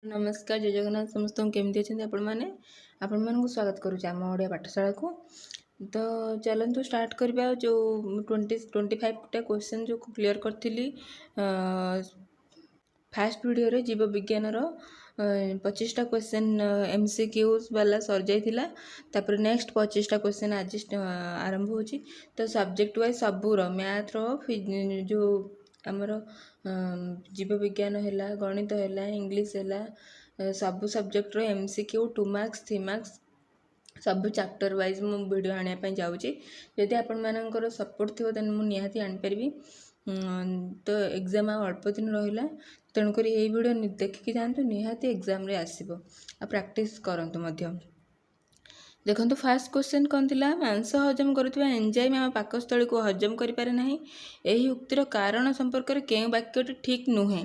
नमस्कार जय जगन्नाथ समस्त केमती अच्छे आपण स्वागत करुचे आम ओडिया पाठशाला को। तो चलतु स्टार्ट करवा जो 25टा क्वेश्चन जो क्लियर करी फास्ट वीडियो रे जीव विज्ञान 25टा क्वेश्चन MCQs वाला सर जाइथिला। तापर नेक्स्ट 25टा क्वेश्चन आज आरंभ होची। तो सब्जेक्ट वाइज सबूर मैथ रो जो आमर जीव विज्ञान है, गणित है, इंग्लिश है, सब सब्जेक्ट रो MCQ 2 मार्क्स 3 मार्क्स सब चैप्टर वाइज मु वीडियो आने पे जाऊँगी। जदि आपण मानकर सपोर्ट थी तेन मुझे निहाती आनीपारि। तो एग्जाम अल्प दिन रहा तेणुक ये वीडियो देखिकी जातु निहाती एग्जाम रे आसीबो आ प्रैक्टिस करंतु मध्य। देखो फास्ट क्वेश्चन कौन थिला, मांस हजम करुवा एंजाइम आम पाकस्थली को हजम करि पारे नाही। एही उक्तिर कारण संपर्क में केउ वाक्यटी ठीक नुहे।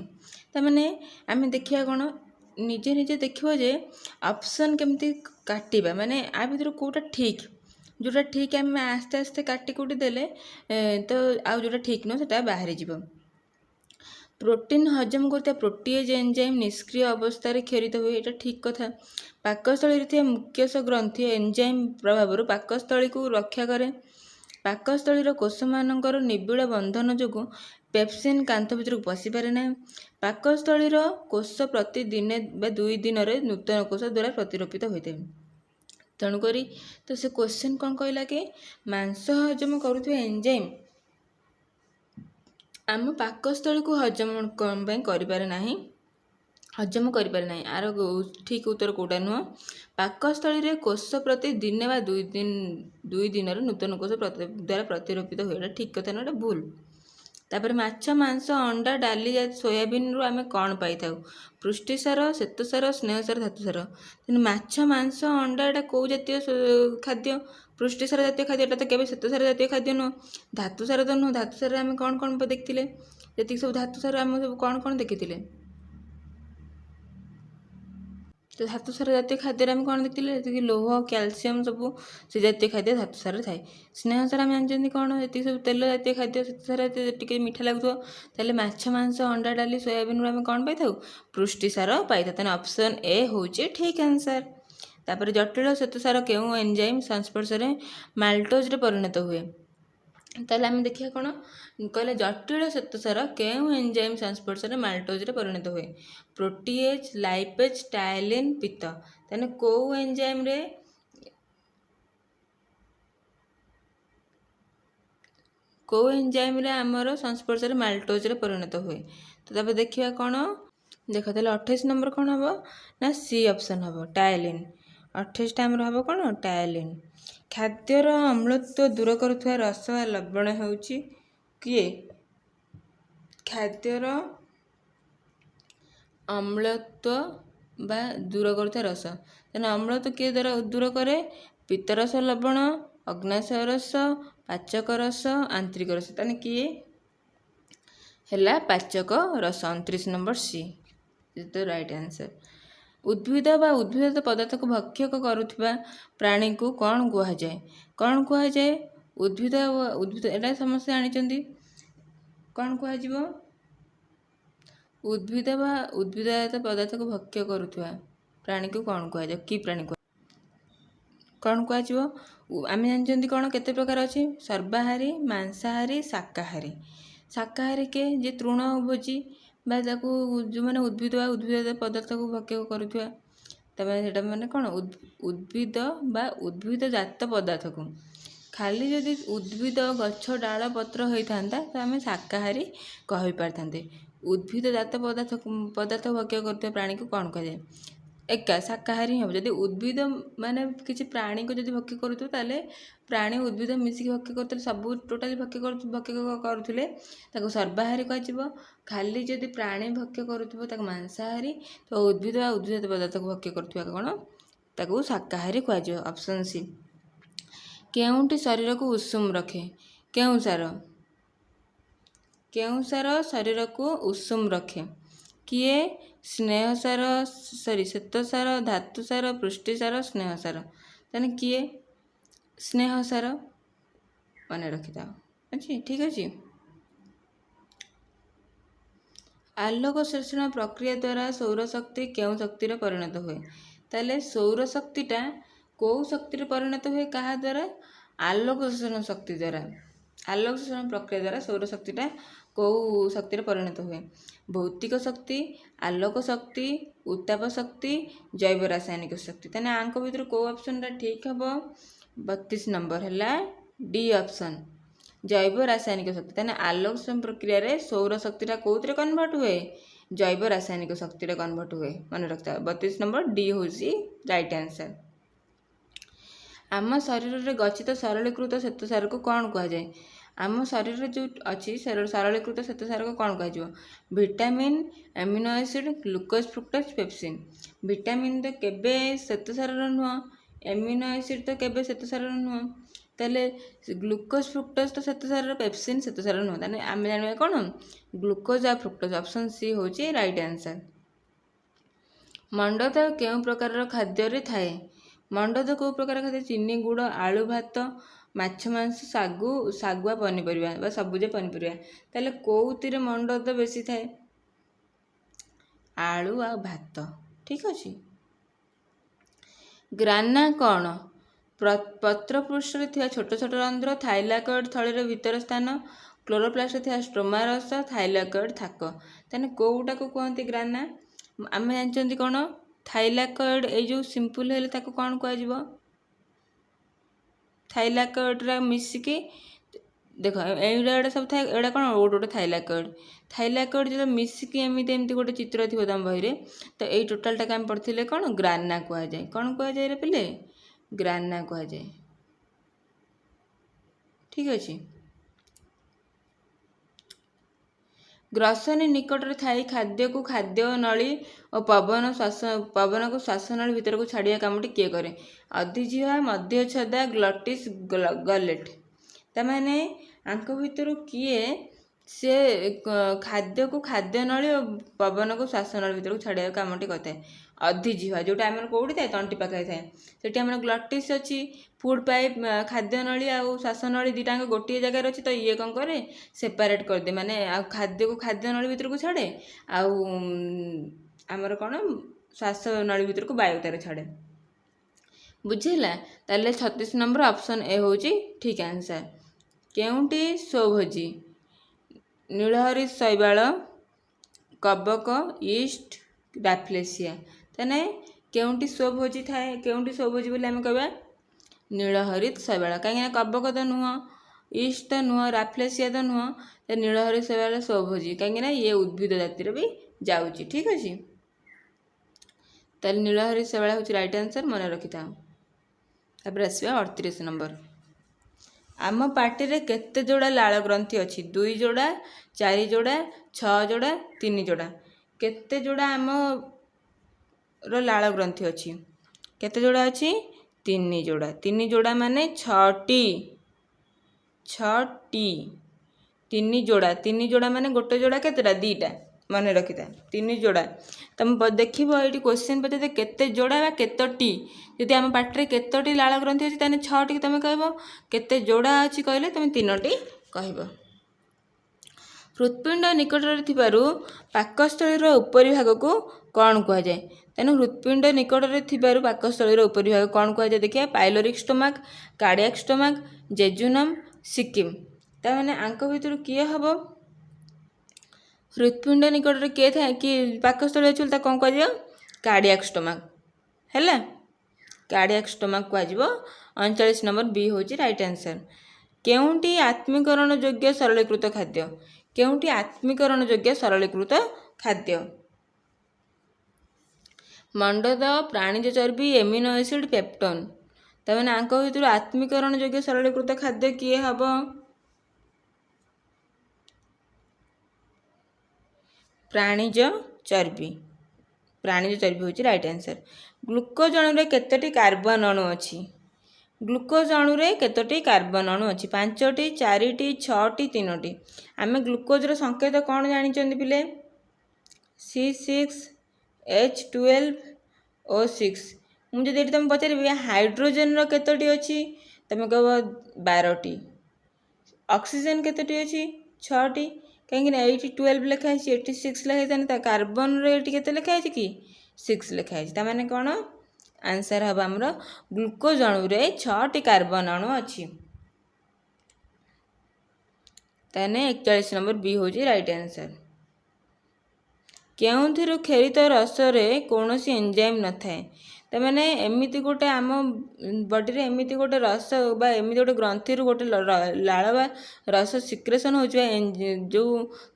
तमाने आम देखिया कौन निजे निजे देखिबो जे ऑप्शन केमती काटिबा, माने आ भितर कोटा ठीक, जोटा ठीक आम आस्ते आस्ते काटी कुटी देले तो आ जोटा ठीक न सेटा बाहरी जीवो। प्रोटीन हजम करता प्रोटीएज एंजाइम निष्क्रिय अवस्था रे क्षरित हुए, ये ठीक कथा। पाकस्थली मुख्यश ग्रंथि एंजाइम प्रभाव पाकस्थली को रक्षा करे। पाकस्थलीर कोष मानकर निबिड़ बंधन जोगु पेप्सिन कांथ भीतर पशि पारे ना। पाकस्थलीर कोष प्रति दिने बा 2 दिन रे नूतन कोष द्वारा प्रतिरोपित होते। तेणुकरी तो से क्वेश्चन कौन कहला कि मांस हजम करुवा एंजाइम आम पाकस्थली को हजम करें नहीं, हजम करें ना। आर ठीक उत्तर कोटा नुह। पाकस्थली रे कोष प्रति दिने बा 2 दिन नूतन कोष द्वारा प्रतिरोपित हुए, ठीक कथा ना, भूल। तापर माछ मांस अंडा डाली सोयाबीन रु आमे कौन पाई थाउ, पुष्टिसार श्वेतसार स्नेहसार धातुसार। माछ मांस अंडा एटा कौ जातीय खाद्य, पुष्टिसार जातीय खाद्य, एटा तो केबे श्वेतसार जातीय खाद्य नुह, धातुसार तो नुह। धातुसार आमे कौन कौन देखिथिले, जति सब धातुसार आमे सब कौन कौन देखिथिले, तो धातुसार जातीय खाद्य आम कौन देखते, जी लौह कैल्शियम सब से जातीय खाद्य धातुसार थाए। स्नेहसार आम जानते कौन, जी सब तेल जातीय खाद्य श्वेतसार टी मीठा लगुव, ताले माछ मांस अंडा डाली सोयाबीन आम कौन पाई पुष्टिसार पाई था। ऑप्शन ए हूँ ठीक आंसर। तापर जटिल श्वेतसार केउं एंजाइम संस्पर्श में माल्टोज रे परिणत हुए। ताले आम देखिए कौन कहले जटिल श्वेतसार केउं एंजाइम संस्पर्श में माल्टोज रे परिणत हुए, प्रोटीएज, लाइपेज, टायलिन, पित्त। ताने को एंजाइम रे आमर संस्पर्श में माल्टोज रे परिणत हुए। तो तब देखिए कौन देख, ताले 28 नंबर कौन हम ना, सी ऑप्शन हम टायलिन। 28 टाइम हम कौन टायलिन। खाद्यर अम्लत्व दूर करुवा रस लवण होउची किए, खाद्यर अम्लत्व बा दूर करुवा रस। तेना अम्लत्व किए द्वारा दूर करे, पित्तरस लवण, अग्नाशय रस, पाचक रस, आंतरिक रस। ताने किए हैला पाचक रस। 29 number C is the right answer. उद्भिद बा उद्भिद पदार्थ को भक्षक करुवा प्राणी को कौन कह जाए, कौन कह जाए, उद्भिद उद्भिद एटा समस्त जानी कौन कह, उद्भिद बा उद्भिद पदार्थ को भक्ष्य करुवा प्राणी को कौन कह जाए, कि प्राणी कौन कह। आम जानते कौन केते प्रकार अच्छी, सर्वाहारी, मांसाहारी, शाकाहारी। शाकाहारी के जे तृणभोजी बा जो मैंने उद्भिद बा उद्भिद पदार्थ को भक्षक करुवा, तबे माने कौन उद्भिद बा उद्भिद जात पदार्थ को। खाली जदि उद्भिद गछ डाल पत्र होता तो आम शाकाहारी कही पारते। उद्भिद जात पदार्थ भक्षक करते प्राणी को कौन कह जाए, एका शाकाहारी हम। जदि उद्भिद माने किसी प्राणी को जदि भक्षक करूँ ताले प्राणी उद्भिद मिसिक भक्षक करते, सब टोटाली भक्षक करुले सर्वाहारी कह। खाली जदि प्राणी भक्षक करूँ मांसाहारी, तो उद्भिद व उद्भिद पदार्थ को भक्षक करुवा कौन ताकू शाकाहारी कह। Option C. केउंटी शरीर को उषुम रखे, केउं सार, केउं सार शरीर को उषुम रखे, किए स्नेहसार सॉरी श्वेतसार, धातुसार, पुष्टिसार, स्नेहसार। ताने किए स्नेहसार मन रखी था। अच्छी ठीक अच्छे। ଆଲୋକ ଶୋଷଣ ପ୍ରକ୍ରିୟା ଦ୍ୱାରା ସୌରଶକ୍ତି କେଉଁ ଶକ୍ତିରେ ପରିଣତ ହୁଏ? ତାହେଲେ ସୌରଶକ୍ତିଟା କେଉଁ ଶକ୍ତିରେ ପରିଣତ ହୁଏ? କାହା ଦ୍ୱାରା? ଆଲୋକ ଶୋଷଣ ଶକ୍ତି ଦ୍ୱାରା। ଆଲୋକ ଶୋଷଣ ପ୍ରକ୍ରିୟା ଦ୍ୱାରା ସୌରଶକ୍ତିଟା କେଉଁ ଶକ୍ତିରେ ପରିଣତ ହୁଏ? ଭୌତିକ ଶକ୍ତି, ଆଲୋକ ଶକ୍ତି, ଉତ୍ତାପ ଶକ୍ତି, ଜୈବ ରାସାୟନିକ ଶକ୍ତି। ତାହେଲେ ଆଙ୍କ ଭିତରୁ କେଉଁ ଅପସନଟା ଠିକ୍ ହେବ? 32 ନମ୍ବର ହେଲା ଡି ଅପସନ୍, ଜୈବ ରାସାୟନିକ ଶକ୍ତି। ତାହେଲେ ଆଲୋକ ଶୋଷଣ ପ୍ରକ୍ରିୟାରେ ସୌରଶକ୍ତିଟା କେଉଁଥିରେ କନଭର୍ଟ ହୁଏ? ଜୈବ ରାସାୟନିକ ଶକ୍ତିରେ କନଭର୍ଟ ହୁଏ। ମନେ ରଖିଥା, 32 ନମ୍ବର ଡି ହେଉଛି ରାଇଟ୍ ଆନ୍ସର। ଆମ ଶରୀରରେ ଗଚ୍ଛିତ ସରଳୀକୃତ ଶ୍ୱେତସାରକୁ କ'ଣ କୁହାଯାଏ? ଆମ ଶରୀରରେ ଯେଉଁ ଅଛି ସରଳୀକୃତ ଶ୍ୱେତସାରକୁ କ'ଣ କୁହାଯିବ? Vitamin, amino acid, glucose, fructose, pepsin. Vitamin ତ କେବେ ଶ୍ୱେତସାରର ନୁହଁ, ଆମିନୋ ଏସିଡ୍ ତ କେବେ ଶ୍ୱେତସାରର ନୁହଁ, ତାହେଲେ ଗ୍ଲୁକୋଜ୍, ଫ୍ରୁକ୍ଟୋଜ୍ ତ ଶ୍ୱେତସାରର, ପେପ୍ସିନ୍ ଶ୍ୱେତସାରର ନୁହଁ। ତାହେଲେ ଆମେ ଜାଣିବା କ'ଣ? ଗ୍ଲୁକୋଜ୍ ଆଉ ଫ୍ରୁକ୍ଟୋଜ୍। ଅପସନ୍ ସି ହେଉଛି ରାଇଟ୍ ଆନ୍ସର। ମଣ୍ଡତ କେଉଁ ପ୍ରକାରର ଖାଦ୍ୟରେ ଥାଏ? ମଣ୍ଡତ କେଉଁ ପ୍ରକାର ଖାଦ୍ୟ? ଚିନି, ଗୁଡ଼, ଆଳୁ, ଭାତ, ମାଛ, ମାଂସ, ଶାଗୁଆ ପନିପରିବା ବା ସବୁଜ ପନିପରିବା। ତାହେଲେ କେଉଁଥିରେ ମଣ୍ଡତ ବେଶୀ ଥାଏ? ଆଳୁ ଆଉ ଭାତ। ଠିକ୍ ଅଛି। ଗ୍ରାନା କ'ଣ? ପତ୍ର ପୃଷ୍ଠରେ ଥିବା ଛୋଟ ଛୋଟ ରନ୍ଧ୍ର, ଥାଇଲାକଏଡ୍ ଥଳିର ଭିତର ସ୍ଥାନ, କ୍ଲୋରୋପ୍ଲାଷ୍ଟରେ ଥିବା ଷ୍ଟ୍ରୋମା ରସ, ଥାଇଲାକଏଡ୍ ଥାକ। ତାହେଲେ କେଉଁଟାକୁ କୁହନ୍ତି ଗ୍ରାନା? ଆମେ ଜାଣିଛନ୍ତି କ'ଣ? ଥାଇଲାକଏଡ୍, ଏଇ ଯେଉଁ ସିମ୍ପଲ୍ ହେଲେ ତାକୁ କ'ଣ କୁହାଯିବ? ଥାଇଲାକଏଡ୍ରେ ମିଶିକି ଦେଖ ଏଇଟା ସବୁ ଥାଏ, ଏଇଟା କ'ଣ ଗୋଟେ ଗୋଟେ ଥାଇଲାକଏଡ୍। ଥାଇଲାକଏଡ୍ ଯେତେବେଳେ ମିଶିକି ଏମିତି ଗୋଟେ ଚିତ୍ର ଥିବ ତମ ବହିରେ, ତ ଏଇ ଟୋଟାଲଟାକୁ ଆମେ ପଢ଼ିଥିଲେ କ'ଣ? ଗ୍ରାନା କୁହାଯାଏ। କ'ଣ କୁହାଯାଏ ରେ ପିଲେ? ଗ୍ରାନା କୁହାଯାଏ। ଠିକ୍ ଅଛି। ଗ୍ରସନୀ ନିକଟରେ ଥାଇ ଖାଦ୍ୟକୁ ଖାଦ୍ୟ ନଳୀ ଓ ପବନକୁ ଶ୍ୱାସନଳୀ ଭିତରକୁ ଛାଡ଼ିବା କାମଟି କିଏ କରେ? ଅଧିଜିହ୍ୱା, ମଧ୍ୟଚ୍ଛଦା, ଗ୍ଲଟିସ୍, ଗଲେଟ୍। ତାମାନେ ଆଙ୍କ ଭିତରୁ କିଏ ସେ ଖାଦ୍ୟକୁ ଖାଦ୍ୟନଳୀ ଓ ପବନକୁ ଶ୍ୱାସନଳୀ ଭିତରକୁ ଛାଡ଼ିବା କାମଟି କରିଥାଏ? ଅଧିଜିହ୍ୱା, ଯେଉଁଟା ଆମର କେଉଁଠି ଥାଏ? ତଣ୍ଟି ପାଖରେ ଥାଏ। ସେଠି ଆମର ଗ୍ଲଟିସ୍ ଅଛି, ଫୁଡ୍ ପାଇପ୍, ଖାଦ୍ୟନଳୀ ଆଉ ଶ୍ୱାସନଳୀ ଦୁଇଟାଙ୍କ ଗୋଟିଏ ଜାଗାରେ ଅଛି। ତ ଇଏ କ'ଣ କରେ? ସେପାରେଟ୍ କରିଦିଏ, ମାନେ ଆଉ ଖାଦ୍ୟକୁ ଖାଦ୍ୟନଳୀ ଭିତରକୁ ଛାଡ଼େ, ଆଉ ଆମର କ'ଣ ଶ୍ୱାସନଳୀ ଭିତରକୁ ବାୟୁଟାରେ ଛାଡ଼େ। ବୁଝିଲା? ତାହେଲେ 36 ନମ୍ବର ଅପସନ୍ ଏ ହେଉଛି ଠିକ୍ ଆନ୍ସର। କେଉଁଠି ସ୍ୱଭୋଜୀ? ନୀଳହରି ଶୈବାଳ, କବକ, ଇଷ୍ଟ, ରାଫ୍ଲେସିଆ। ତାହେଲେ କେଉଁଠି ସ୍ୱଭୋଜୀ ଥାଏ? କେଉଁଠି ସ୍ୱଭୋଜୀ ବୋଲି ଆମେ କହିବା? ନୀଳହରିତ ଶୈବାଳ। କାହିଁକିନା କବକ ତ ନୁହଁ, ଇଷ୍ଟ ତ ନୁହଁ, ରାଫ୍ଲେସିଆ ତ ନୁହଁ, ନୀଳହରି ଶୈବାଳ ସ୍ୱଭୋଜୀ। କାହିଁକିନା ଇଏ ଉଦ୍ଭିଦ ଜାତିରେ ବି ଯାଉଛି। ଠିକ୍ ଅଛି। ତାହେଲେ ନୀଳହରି ଶୈବାଳ ହେଉଛି ରାଇଟ୍ ଆନ୍ସର, ମନେ ରଖିଥାଅ। ତାପରେ ଆସିବା 38 ନମ୍ବର। ଆମ ପାଟିରେ କେତେ ଯୋଡ଼ା ଲାଳ ଗ୍ରନ୍ଥି ଅଛି? 2 ଯୋଡ଼ା, 4 ଯୋଡ଼ା, 6 ଯୋଡ଼ା, 3 ଯୋଡ଼ା। କେତେ ଯୋଡ଼ା ଆମର ଲାଳ ଗ୍ରନ୍ଥି ଅଛି? କେତେ ଯୋଡ଼ା ଅଛି? 3 ଯୋଡ଼ା। 3 ଯୋଡ଼ା ମାନେ 6ଟି। 6ଟି। 3 ଯୋଡ଼ା। 3 ଯୋଡ଼ା ମାନେ ଗୋଟେ ଯୋଡ଼ା କେତେଟା? 2ଟା। ମନେ ରଖିଥା, 3 ଯୋଡ଼ା। ତମେ ଦେଖିବ ଏଇଠି କ୍ୱେଶ୍ଚିନ୍ ପଚାରିବେ କେତେ ଯୋଡ଼ା ବା କେତୋଟି। ଯଦି ଆମ ପାଟିରେ କେତୋଟି ଲାଳ ଗ୍ରନ୍ଥି ଅଛି ତାହେଲେ 6ଟି ତମେ କହିବ। କେତେ ଯୋଡ଼ା ଅଛି କହିଲେ ତମେ 3ଟି କହିବ। ହୃତ୍ପିଣ୍ଡ ନିକଟରେ ଥିବାରୁ ପାକସ୍ଥଳୀର ଉପରି ଭାଗକୁ କ'ଣ କୁହାଯାଏ? ତେଣୁ ହୃତ୍ପିଣ୍ଡ ନିକଟରେ ଥିବାରୁ ପାକସ୍ଥଳୀର ଉପରି ଭାଗ କ'ଣ କୁହାଯାଏ? ଦେଖିବା, ପାଇଲୋରିକ୍ ଷ୍ଟୋମାକ୍, କାର୍ଡ଼ିଆକ୍ ଷ୍ଟୋମାକ୍, ଜେଜୁନମ୍, ସିକିମ୍। ତାମାନେ ଆଙ୍କ ଭିତରୁ କିଏ ହେବ? ହୃତ୍ପିଣ୍ଡ ନିକଟରେ କିଏ ଥାଏ? କି ପାକସ୍ଥଳୀ ଅଛି ବୋଲି ତାକୁ କ'ଣ କୁହାଯିବ? Cardiac stomach. ହେଲା, କାର୍ଡ଼ିଆକ୍ ଷ୍ଟୋମାକ୍ କୁହାଯିବ। 39 ନମ୍ବର ବି ହେଉଛି ରାଇଟ୍ ଆନ୍ସର। କେଉଁଠି ଆତ୍ମୀକରଣ ଯୋଗ୍ୟ ସରଳୀକୃତ ଖାଦ୍ୟ? କେଉଁଠି ଆତ୍ମୀକରଣ ଯୋଗ୍ୟ ସରଳୀକୃତ ଖାଦ୍ୟ? ମଣ୍ଡଦ, ପ୍ରାଣୀଜ ଚର୍ବି, ଏମିନୋ ଏସିଡ୍, ପେପ୍ଟୋନ୍। ତାମାନେ ଆଙ୍କ ଭିତରୁ ଆତ୍ମୀକରଣ ଯୋଗ୍ୟ ସରଳୀକୃତ ଖାଦ୍ୟ କିଏ ହେବ? ପ୍ରାଣୀଜ ଚର୍ବି। ପ୍ରାଣୀଜ ଚର୍ବି ହେଉଛି ରାଇଟ୍ ଆନ୍ସର। ଗ୍ଲୁକୋଜ୍ ଅଣୁରେ କେତୋଟି କାର୍ବନ ଅଣୁ ଅଛି? ଗ୍ଲୁକୋଜ୍ ଅଣୁରେ କେତୋଟି କାର୍ବନ ଅଣୁ ଅଛି? 5ଟି, 4ଟି, 6ଟି, 3ଟି। ଆମେ ଗ୍ଲୁକୋଜ୍ର ସଂକେତ କ'ଣ ଜାଣିଛନ୍ତି ପିଲେ? C6H12O6। ମୁଁ ଯଦି ଏଠି ତୁମେ ପଚାରିବି ହାଇଡ୍ରୋଜେନ୍ର କେତୋଟି ଅଛି? ତୁମେ କହିବ 12ଟି। ଅକ୍ସିଜେନ୍ କେତୋଟି ଅଛି? 6ଟି। कहीं ये 12 लिखाई ये 6 लिखाई कार्बन रेट के लिखाई कि 6 लिखाई ताने कौन आंसर हम आमर ग्लूकोज अणु रे 6टी कार्बन अणु अच्छी ताने 41 नंबर बी हूँ राइट आंसर। केउंथिरु खेरित रस रे कौनसी एंजाइम न थाए तमाने एमिति गोटे आम बॉडी रे एमिति गोटे रस बा एमिति गोटे ग्रंथि रु गोटे लाल बा रस सिक्रेशन हो जो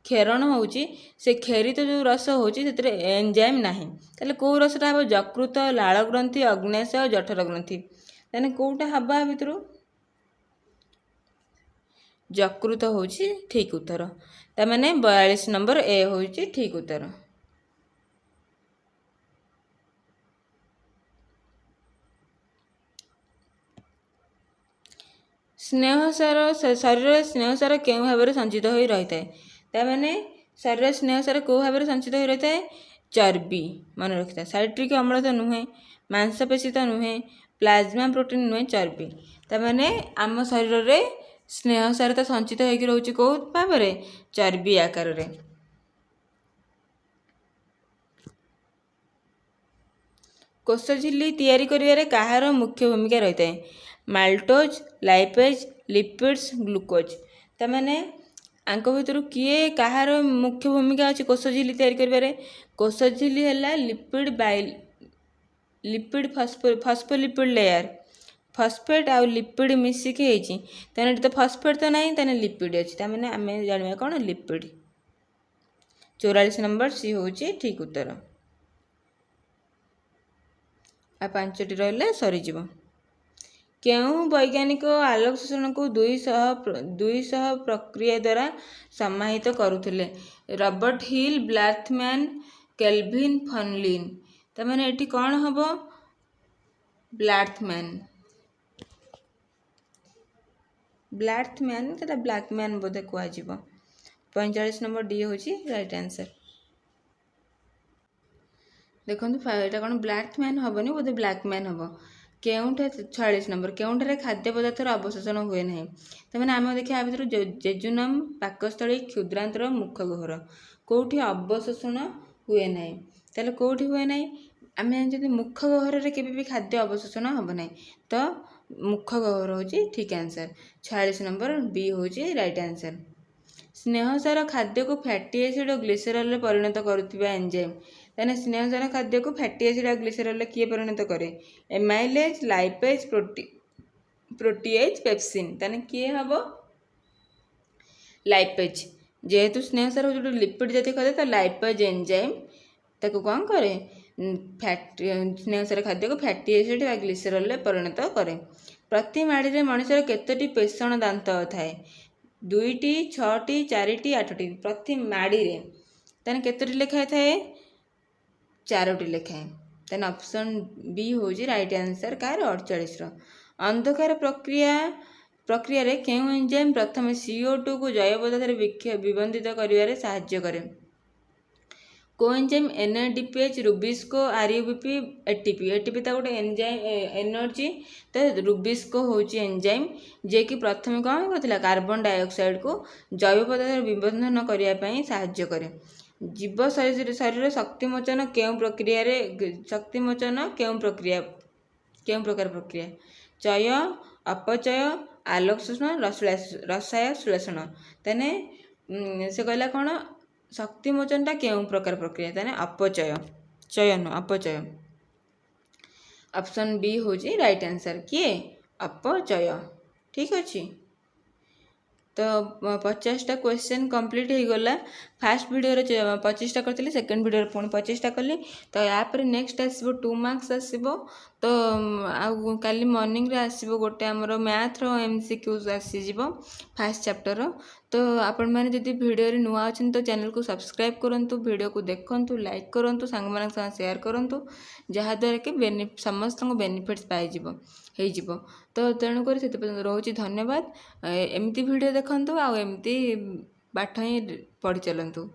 खेरण होची से खेरित जो रस होची सेतरे एंजाइम नाही ताले को रसटा हम यकृत लाल ग्रंथि अग्न्याशय और जठर ग्रंथि ताने कोटा हबा भितरु यकृत होची ठीक उत्तर तामाने 42 नंबर ए होची ठीक उत्तर। स्नेहसार शरीर स्नेहसार क्यों भाव में संचित हो रही है ताने शरीर स्नेहसार कौ भाव में संचित हो रही है चर्बी मन रखी था साइट्रिक अम्ल तो नुहे मांसपेशी तो नुहे प्लाज्मा प्रोटीन नुहे चर्बी ताने आम शरीर में स्नेहसार तो संचित होकर रोचे कौ भाव में चर्बी आकार रे। कोष झिल्ली तैयारी करिवारे कहार मुख्य भूमिका रही है माल्टोज लाइपेज लिपिड्स ग्लूकोज तमाने आंक भितर किए कहार मुख्य भूमिका अच्छी कोष झिल्ली तैयारी करिवारे कोष झिल्ली है लिपिड लिपिड फस्फोलिपिड लेयर फस्फेट आउ लिपिड मिसिकी होती तो फस्फेट तो नहीं ताने लिपिड अच्छी ताने आम जाना कौन लिपिड 44 नंबर सी हूँ ठीक उत्तर आ 5टी रहा सरीज क्यों वैज्ञानिक आलोक शोषण को 200 प्रक्रिया द्वारा समाहित करुले रॉबर्ट हिल ब्लैथमैन केल्विन फनलिन तमाने एटी कौन हम ब्लैथमैन तो ब्लैकमैन बोधे कह 45 नंबर डी हूँ राइट आंसर। देखो यहाँ कौन ब्लैथमैन हेनी बोधे ब्लैकमैन हम केउठे 46 नंबर केउठारे खाद्य पदार्थर अवशोषण हुए ना तमें आम देखिए भर जेजुनम पाकस्थली क्षुद्रांतर मुख गहर कौटी अवशोषण हुए ना ताले कौटी हुए ना आम जानते मुख गहर के भी खाद्य अवशोषण हम ना तो मुख गहर हूँ ठीक आंसर 46 नंबर बी हूँ राइट आंसर। स्नेहसार खाद्य को फैटी एसिड और ग्लिसरल में परिणत करुवा एंजाइम ताने स्नेहसार खाद्य को फैटी एसिड और ग्लिसरल किए परिणत करे एमाइलेज लाइपेज प्रोटीएज पेप्सिन ताने किए हम लाइपेज जेहेतु स्नेहसार जो लिपिड जातीय खाद्य तो लाइपेज एंजाइम ताको कौन करे फैट स्नेहसार खाद्य को फैटी एसिड और ग्लिसरल में परिणत करे। प्रति माड़ी रे मनुष्यर केतोटी पेषण दांत थाए 2टी 6टी 4टी 8टी प्रति माड़ी रे ताने केतोटी लेखाए थाए 4टी लेखाए ताने ऑप्शन बी हूँ राइट आंसर कार 48 अंधकार प्रक्रिया रे केउ एंजाइम प्रथम CO2 को जैव पदार्थ विबंधित करिवारे साहाय्य करे coenzyme NADPH Rubisco RUBP ATP तो गोटे एंजाइम एनर्जी तो रुबिस्को हूँ एंजाइम जे कि प्रथम कौन करता कार्बन डाइऑक्साइड को जैव पदार्थ विबंधन करने साहाय्य करे। जीव शरीर शक्तिमोचन केउं प्रक्रिया केउं प्रकार प्रक्रिया चय अपचय आलोक शोषण रसायन श्लेषण ताने से कहला कौन शक्तिमोचनटा केउं प्रकार प्रक्रिया ताने अपचय चयन अपचय ऑप्शन बी हूँ राइट आंसर किए अपचय ठीक अच्छे। तो 50टा क्वेश्चन कंप्लीट हो गला फास्ट वीडियो 25टा करी सेकेंड वीडियो पुणी 25टा कली तो यापर नेक्स्ट आसो 2 मार्क्स आसो तो आउ काली मॉर्निंग रे आसो गोटे आमर मैथ रो MCQ आसीज फास्ट चैप्टर तो आपण मैंने जदि वीडियो रे नुआ अच्छे तो चैनल को सब्सक्राइब करूँ वीडियो को देखूँ लाइक करूँ सांग मान शेयर करूँ जहाँद्वारा कि समस्त बेनिफिट्स पाइज हो तो तेणुक रोचे धन्यवाद एमती वीडियो देखूँ आउ एमती पाठ ही पढ़ी चलतु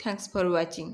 थैंक्स फॉर वाचिंग।